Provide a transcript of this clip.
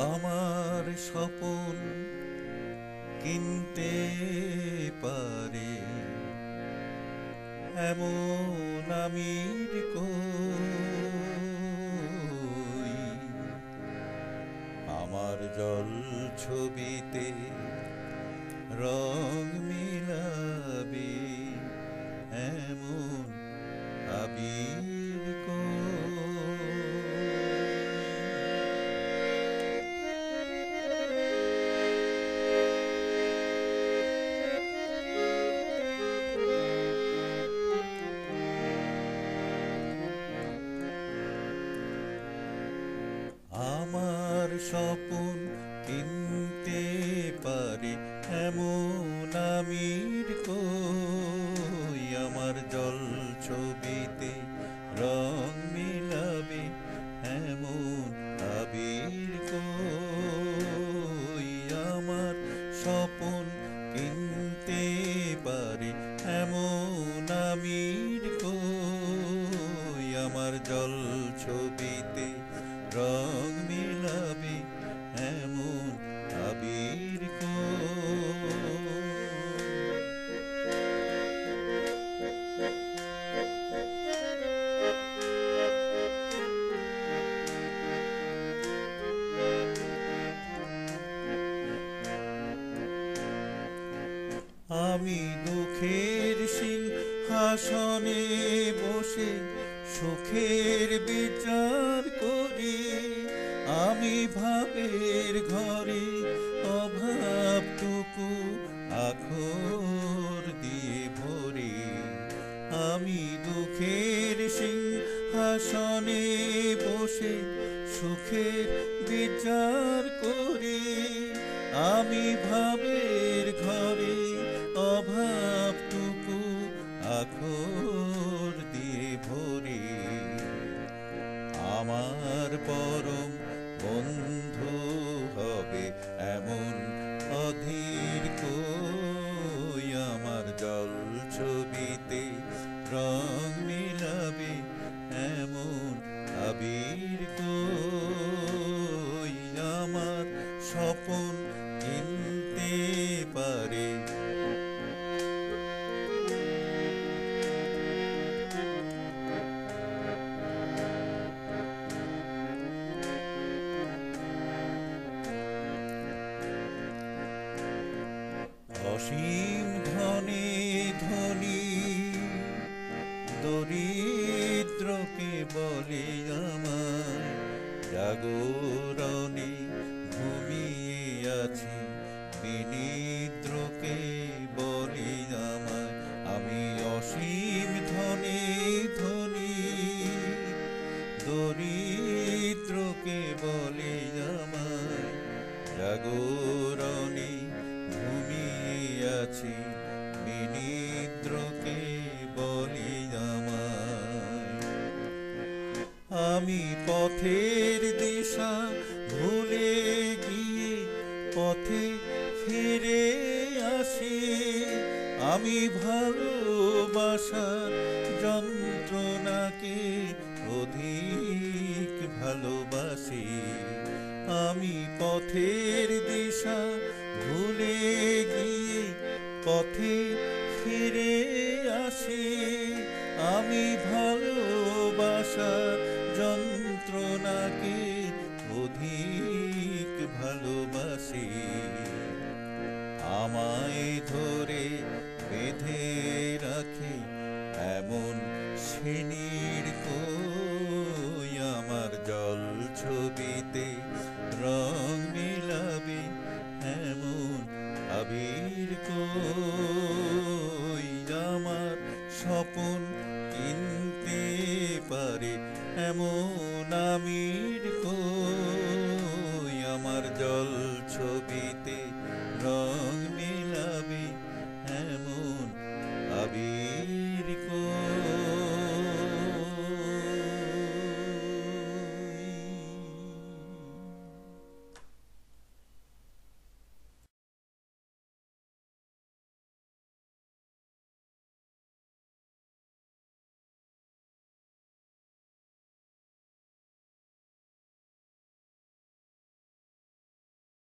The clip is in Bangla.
আমার স্বপন কিনতে পারে এমন আমির কই? আমার জল ছবিতে রং মিলাবে এমন আবির আমার স্বপন কিনতে পারে এমন আমির কই? আমার জল ছবিতে রং মিলাবে এমন আবির কই? আমার স্বপন কিনতে পারে এমন আমির কই? আমার জল ছবিতে রং মিলাবে এমন আবির আমি দুঃখের সিংহাসনে বসে সুখের বিচার করি, আমি ভাবের ঘরে অভাবটুকু আখর দিয়ে ভরি। আমি দুঃখের সিংহাসনে বসে সুখের বিচার করি, আমি ভাবের ঘরে অভাবটুকু আখর দিয়ে ভরি। আমার পরম বন্ধু হবে এমন অধীর কই? আমার জল ছবিতে রং মিলাবে এমন আবির কই? আমার স্বপন কিনতে পারে অসীম ধনে ধনী দরিদ্রকে বলে আমায় জাগরণে ঘুমিয়ে আছি বিনিদ্রকে বলে আমায়। আমি অসীম ধনে ধনী দরিদ্রকে বলে আমায় জাগরণে ঘুমিয়ে আছি বিনিদ্রকে বলি আমায়। আমি পথের দিশা ভুলে গিয়ে পথে ফিরে আসি, আমি ভালোবাসার যন্ত্রণাকে অধিক ভালোবাসি। আমি পথের দিশা ভুলে গিয়ে পথে ফিরে আসি, আমি ভালোবাসার যন্ত্রণাকে অধিক ভালোবাসি। আমায় ধরে বেঁধে রাখে এমন সিনির কই? আমার জল ছবিতে রং মিলাবে এমন আবির কই? আমার স্বপন কিনতে পারে এমন আমির